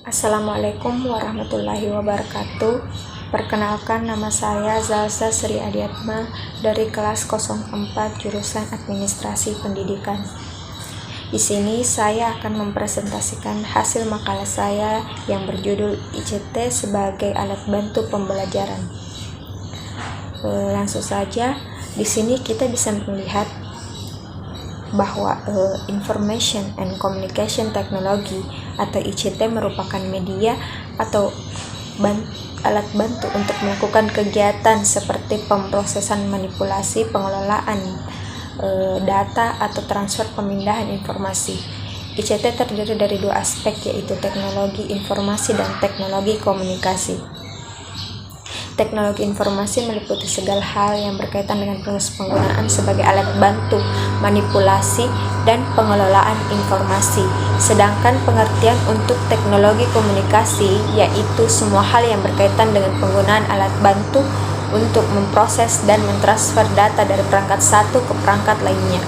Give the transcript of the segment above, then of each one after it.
Assalamualaikum warahmatullahi wabarakatuh. Perkenalkan, nama saya Zalsa Sri Adiatma dari kelas 04 jurusan Administrasi Pendidikan. Di sini saya akan mempresentasikan hasil makalah saya yang berjudul ICT sebagai alat bantu pembelajaran. Langsung saja, di sini kita bisa melihat bahwa Information and Communication Technology atau ICT merupakan media atau alat bantu untuk melakukan kegiatan seperti pemrosesan, manipulasi, pengelolaan data atau transfer pemindahan informasi. ICT terdiri dari dua aspek, yaitu teknologi informasi dan teknologi komunikasi. Teknologi informasi meliputi segala hal yang berkaitan dengan proses penggunaan sebagai alat bantu, manipulasi, dan pengelolaan informasi. Sedangkan pengertian untuk teknologi komunikasi yaitu semua hal yang berkaitan dengan penggunaan alat bantu untuk memproses dan mentransfer data dari perangkat satu ke perangkat lainnya.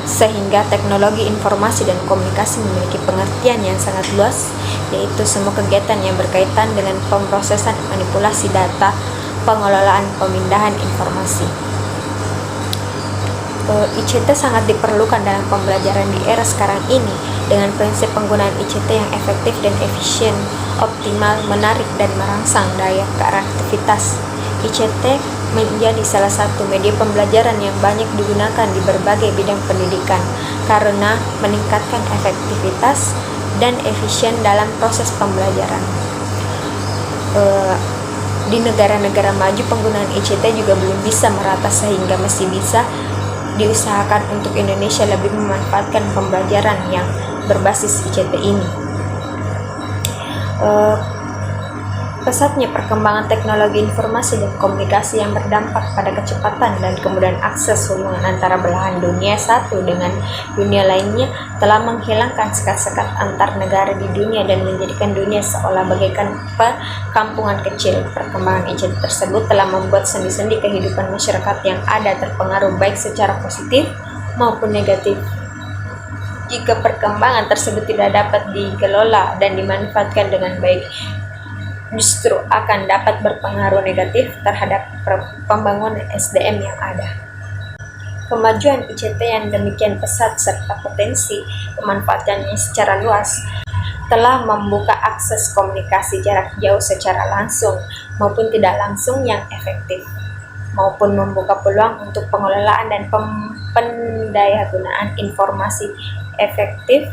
Sehingga teknologi informasi dan komunikasi memiliki pengertian yang sangat luas, yaitu semua kegiatan yang berkaitan dengan pemrosesan, manipulasi data, pengelolaan pemindahan informasi. ICT sangat diperlukan dalam pembelajaran di era sekarang ini dengan prinsip penggunaan ICT yang efektif dan efisien, optimal, menarik, dan merangsang daya kreativitas. ICT menjadi salah satu media pembelajaran yang banyak digunakan di berbagai bidang pendidikan karena meningkatkan efektivitas dan efisien dalam proses pembelajaran. Di negara-negara maju penggunaan ICT juga belum bisa merata, sehingga masih bisa diusahakan untuk Indonesia lebih memanfaatkan pembelajaran yang berbasis ICT ini. Pesatnya perkembangan teknologi informasi dan komunikasi yang berdampak pada kecepatan dan kemudahan akses hubungan antara belahan dunia satu dengan dunia lainnya telah menghilangkan sekat-sekat antar negara di dunia dan menjadikan dunia seolah bagaikan perkampungan kecil. Perkembangan ICT tersebut telah membuat sendi-sendi kehidupan masyarakat yang ada terpengaruh baik secara positif maupun negatif. Jika perkembangan tersebut tidak dapat dikelola dan dimanfaatkan dengan baik, justru akan dapat berpengaruh negatif terhadap pembangunan SDM yang ada. Kemajuan ICT yang demikian pesat serta potensi pemanfaatannya secara luas telah membuka akses komunikasi jarak jauh secara langsung maupun tidak langsung yang efektif, maupun membuka peluang untuk pengelolaan dan pendayagunaan informasi efektif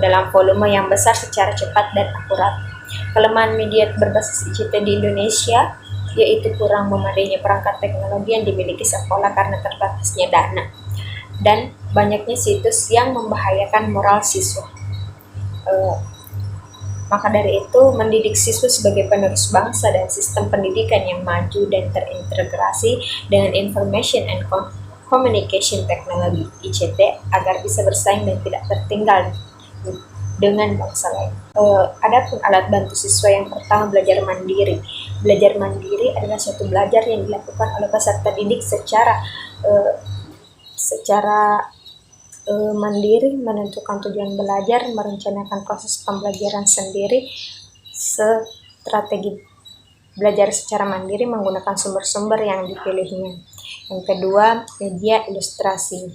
dalam volume yang besar secara cepat dan akurat. Kelemahan media berbasis ICT di Indonesia yaitu kurang memadainya perangkat teknologi yang dimiliki sekolah karena terbatasnya dana dan banyaknya situs yang membahayakan moral siswa. Maka dari itu, mendidik siswa sebagai penerus bangsa dan sistem pendidikan yang maju dan terintegrasi dengan Information and Communication Technology (ICT) agar bisa bersaing dan tidak tertinggal dengan bangsa lain. Adapun alat bantu siswa yang pertama, belajar mandiri. Belajar mandiri adalah suatu belajar yang dilakukan oleh peserta didik secara mandiri, menentukan tujuan belajar, merencanakan proses pembelajaran sendiri. Strategi belajar secara mandiri menggunakan sumber-sumber yang dipilihnya. Yang kedua, media ilustrasi.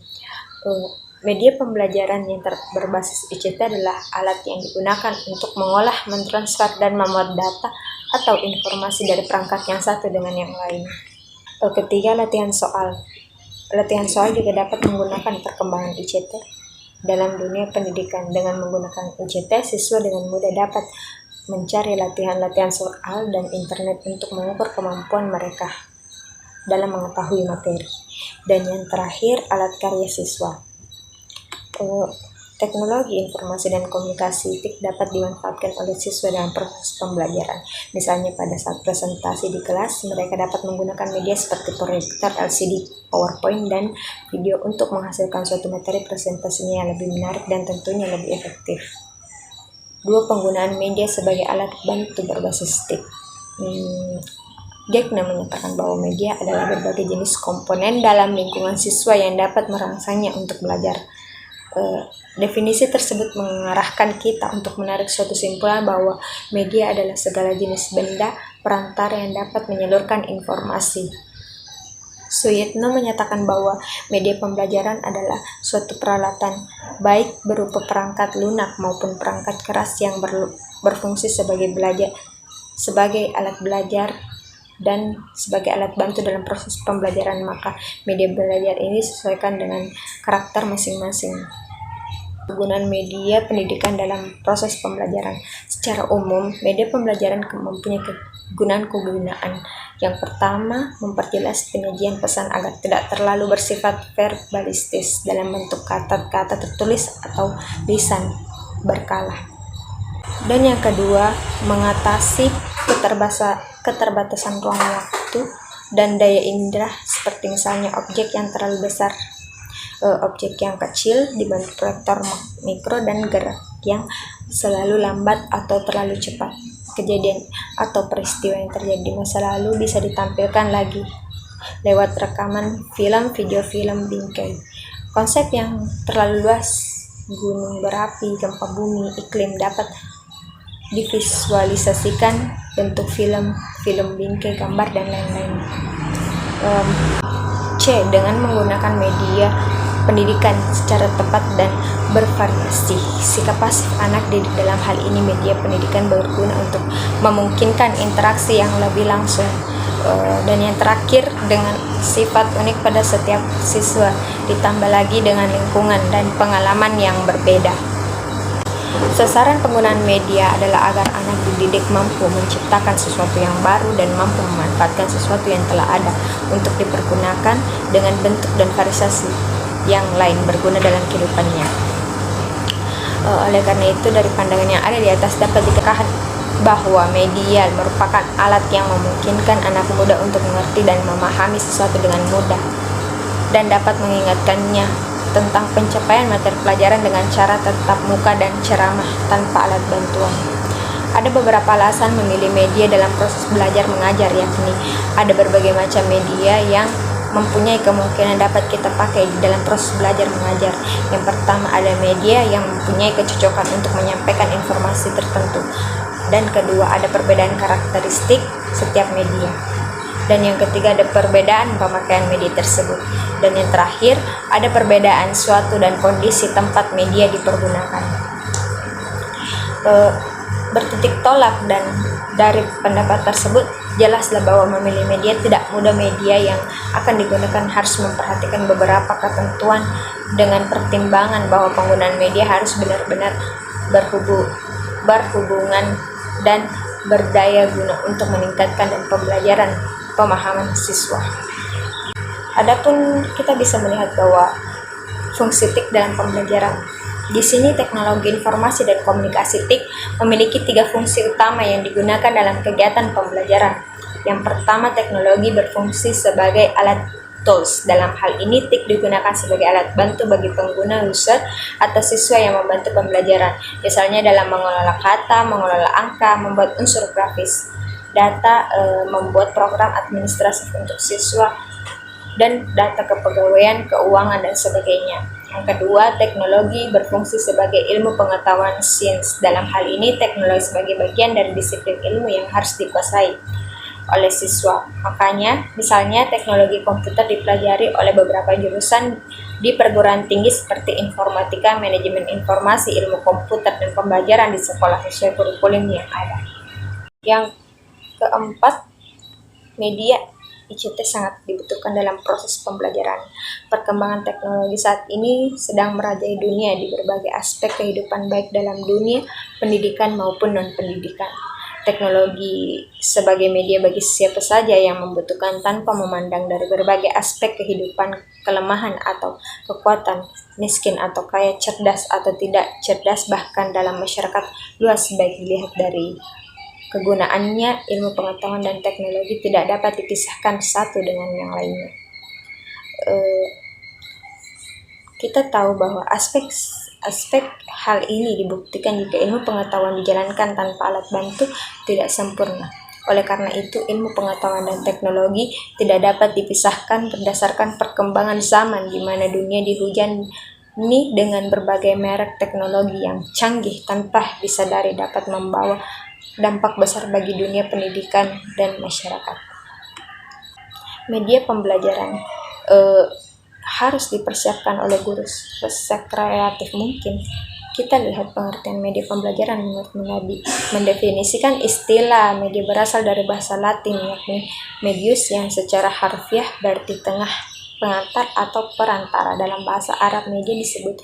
Media pembelajaran yang berbasis ICT adalah alat yang digunakan untuk mengolah, mentransfer, dan memuat data atau informasi dari perangkat yang satu dengan yang lain. Ketiga, latihan soal. Latihan soal juga dapat menggunakan perkembangan ICT dalam dunia pendidikan. Dengan menggunakan ICT, siswa dengan mudah dapat mencari latihan-latihan soal dan internet untuk mengukur kemampuan mereka dalam mengetahui materi. Dan yang terakhir, alat karya siswa. Teknologi informasi dan komunikasi TIK dapat dimanfaatkan oleh siswa dalam proses pembelajaran. Misalnya pada saat presentasi di kelas, mereka dapat menggunakan media seperti proyektor LCD, PowerPoint, dan video untuk menghasilkan suatu materi presentasinya yang lebih menarik dan tentunya lebih efektif. Dua, penggunaan media sebagai alat bantu berbasis TIK. Gekna menyatakan bahwa media adalah berbagai jenis komponen dalam lingkungan siswa yang dapat merangsangnya untuk belajar. Definisi tersebut mengarahkan kita untuk menarik suatu kesimpulan bahwa media adalah segala jenis benda perantara yang dapat menyalurkan informasi. Suyitno menyatakan bahwa media pembelajaran adalah suatu peralatan, baik berupa perangkat lunak maupun perangkat keras yang berfungsi sebagai alat belajar dan sebagai alat bantu dalam proses pembelajaran. Maka media belajar ini disesuaikan dengan karakter masing-masing. Penggunaan media pendidikan dalam proses pembelajaran. Secara umum, media pembelajaran mempunyai kegunaan. Yang pertama, memperjelas penyajian pesan agar tidak terlalu bersifat verbalistis dalam bentuk kata-kata tertulis atau lisan berkala. Dan yang kedua, mengatasi keterbatasan ruang waktu dan daya indera, seperti misalnya objek yang terlalu besar, objek yang kecil dibantu proyektor mikro, dan gerak yang selalu lambat atau terlalu cepat. Kejadian atau peristiwa yang terjadi di masa lalu bisa ditampilkan lagi lewat rekaman video film bingkai. Konsep yang terlalu luas, gunung berapi, gempa bumi, iklim dapat divisualisasikan bentuk film bingkai, gambar, dan lain-lain. C. Dengan menggunakan media pendidikan secara tepat dan bervariasi. Sikap pasif anak didik dalam hal ini media pendidikan berguna untuk memungkinkan interaksi yang lebih langsung. Dan yang terakhir, dengan sifat unik pada setiap siswa, ditambah lagi dengan lingkungan dan pengalaman yang berbeda. Sasaran penggunaan media adalah agar anak dididik mampu menciptakan sesuatu yang baru dan mampu memanfaatkan sesuatu yang telah ada untuk dipergunakan dengan bentuk dan variasi yang lain berguna dalam kehidupannya. Oleh karena itu, dari pandangan yang ada di atas dapat dikatakan bahwa media merupakan alat yang memungkinkan anak muda untuk mengerti dan memahami sesuatu dengan mudah dan dapat mengingatkannya tentang pencapaian materi pelajaran dengan cara tatap muka dan ceramah tanpa alat bantuan. Ada beberapa alasan memilih media dalam proses belajar mengajar, yakni ada berbagai macam media yang mempunyai kemungkinan dapat kita pakai di dalam proses belajar mengajar. Yang pertama, ada media yang mempunyai kecocokan untuk menyampaikan informasi tertentu. Dan kedua, ada perbedaan karakteristik setiap media. Dan yang ketiga, ada perbedaan pemakaian media tersebut. Dan yang terakhir, ada perbedaan suatu dan kondisi tempat media dipergunakan. Bertitik tolak dan dari pendapat tersebut, jelaslah bahwa memilih media tidak mudah. Media yang akan digunakan harus memperhatikan beberapa ketentuan dengan pertimbangan bahwa penggunaan media harus benar-benar berhubungan dan berdaya guna untuk meningkatkan dan pembelajaran pemahaman siswa. Adapun kita bisa melihat bahwa fungsi TIK dalam pembelajaran. Di sini teknologi informasi dan komunikasi TIK memiliki 3 fungsi utama yang digunakan dalam kegiatan pembelajaran. Yang pertama, teknologi berfungsi sebagai alat tools. Dalam hal ini, TIK digunakan sebagai alat bantu bagi pengguna, user, atau siswa yang membantu pembelajaran. Misalnya dalam mengelola kata, mengelola angka, membuat unsur grafis, data, membuat program administratif untuk siswa, dan data kepegawaian, keuangan, dan sebagainya. Yang kedua, teknologi berfungsi sebagai ilmu pengetahuan sains. Dalam hal ini, teknologi sebagai bagian dari disiplin ilmu yang harus dikuasai oleh siswa. Makanya, misalnya teknologi komputer dipelajari oleh beberapa jurusan di perguruan tinggi seperti informatika, manajemen informasi, ilmu komputer, dan pembelajaran di sekolah sesuai kurikulum yang ada. Yang keempat, media ICT sangat dibutuhkan dalam proses pembelajaran. Perkembangan teknologi saat ini sedang merajai dunia di berbagai aspek kehidupan, baik dalam dunia pendidikan maupun non-pendidikan. Teknologi sebagai media bagi siapa saja yang membutuhkan tanpa memandang dari berbagai aspek kehidupan, kelemahan atau kekuatan, miskin atau kaya, cerdas atau tidak cerdas, bahkan dalam masyarakat luas, baik dilihat dari kegunaannya. Ilmu pengetahuan dan teknologi tidak dapat dipisahkan satu dengan yang lainnya. Kita tahu bahwa aspek hal ini dibuktikan jika ilmu pengetahuan dijalankan tanpa alat bantu tidak sempurna. Oleh karena itu, ilmu pengetahuan dan teknologi tidak dapat dipisahkan berdasarkan perkembangan zaman, di mana dunia Ini dengan berbagai merek teknologi yang canggih tanpa disadari dapat membawa dampak besar bagi dunia pendidikan dan masyarakat. Media pembelajaran harus dipersiapkan oleh guru sekreatif mungkin. Kita lihat pengertian media pembelajaran menurut Munabi mendefinisikan istilah media berasal dari bahasa Latin, yakni medius yang secara harfiah berarti tengah, pengantar atau perantara. Dalam bahasa Arab media disebut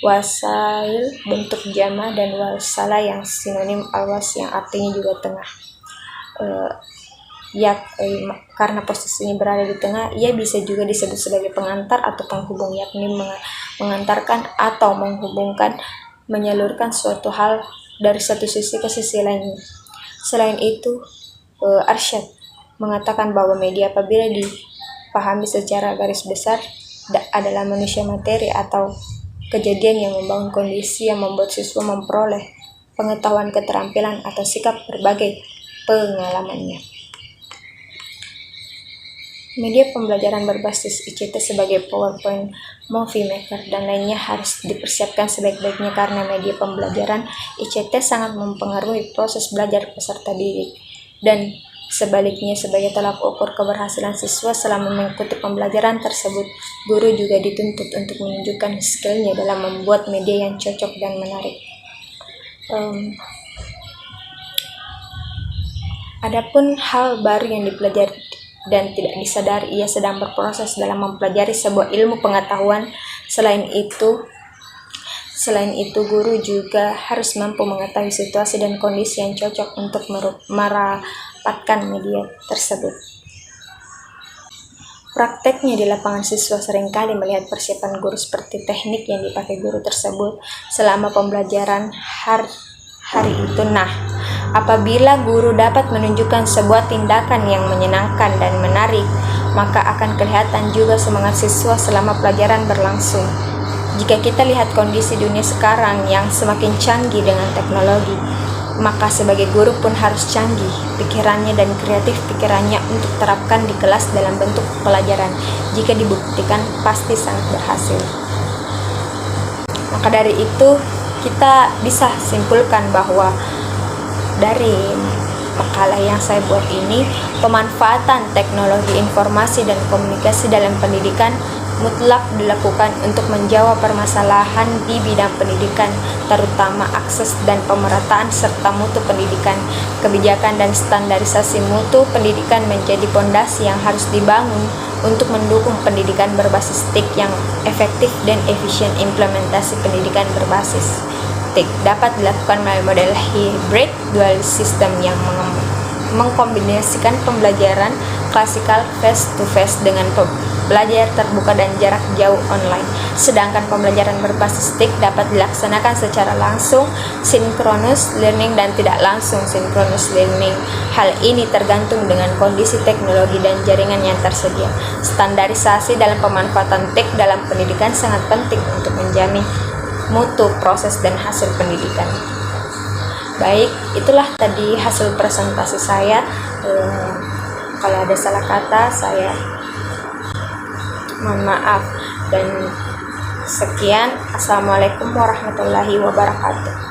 wasail bentuk jama dan wasala yang sinonim alwas yang artinya juga tengah. Karena posisinya berada di tengah, ia bisa juga disebut sebagai pengantar atau penghubung, yakni mengantarkan atau menghubungkan, menyalurkan suatu hal dari satu sisi ke sisi lainnya. Selain itu, Arsyad mengatakan bahwa media apabila dipahami secara garis besar adalah manusia materi atau kejadian yang membangun kondisi yang membuat siswa memperoleh pengetahuan, keterampilan, atau sikap berbagai pengalamannya. Media pembelajaran berbasis ICT sebagai PowerPoint, Movie Maker, dan lainnya harus dipersiapkan sebaik-baiknya karena media pembelajaran ICT sangat mempengaruhi proses belajar peserta didik. Dan sebaliknya, sebagai tolak ukur keberhasilan siswa selama mengikuti pembelajaran tersebut, guru juga dituntut untuk menunjukkan skillnya dalam membuat media yang cocok dan menarik. Adapun hal baru yang dipelajari dan tidak disadari, ia sedang berproses dalam mempelajari sebuah ilmu pengetahuan. Selain itu, guru juga harus mampu mengetahui situasi dan kondisi yang cocok untuk merapatkan media tersebut. Prakteknya di lapangan, siswa seringkali melihat persiapan guru seperti teknik yang dipakai guru tersebut selama pembelajaran hari itu. Apabila guru dapat menunjukkan sebuah tindakan yang menyenangkan dan menarik, maka akan kelihatan juga semangat siswa selama pelajaran berlangsung. Jika kita lihat kondisi dunia sekarang yang semakin canggih dengan teknologi, maka sebagai guru pun harus canggih pikirannya dan kreatif pikirannya untuk terapkan di kelas dalam bentuk pelajaran. Jika dibuktikan, pasti sangat berhasil. Maka dari itu, kita bisa simpulkan bahwa dari makalah yang saya buat ini, pemanfaatan teknologi informasi dan komunikasi dalam pendidikan mutlak dilakukan untuk menjawab permasalahan di bidang pendidikan, terutama akses dan pemerataan serta mutu pendidikan. Kebijakan dan standarisasi mutu pendidikan menjadi pondasi yang harus dibangun untuk mendukung pendidikan berbasis TIK yang efektif dan efisien. Implementasi pendidikan berbasis TIK dapat dilakukan melalui model hybrid dual system yang mengkombinasikan pembelajaran klasikal face-to-face dengan belajar terbuka dan jarak jauh online. Sedangkan pembelajaran berbasis TIK dapat dilaksanakan secara langsung synchronous learning dan tidak langsung synchronous learning. Hal ini tergantung dengan kondisi teknologi dan jaringan yang tersedia. Standarisasi dalam pemanfaatan TIK dalam pendidikan sangat penting untuk menjamin mutu proses dan hasil pendidikan. Baik, itulah tadi hasil presentasi saya. Kalau ada salah kata, saya mohon maaf. Dan sekian, assalamualaikum warahmatullahi wabarakatuh.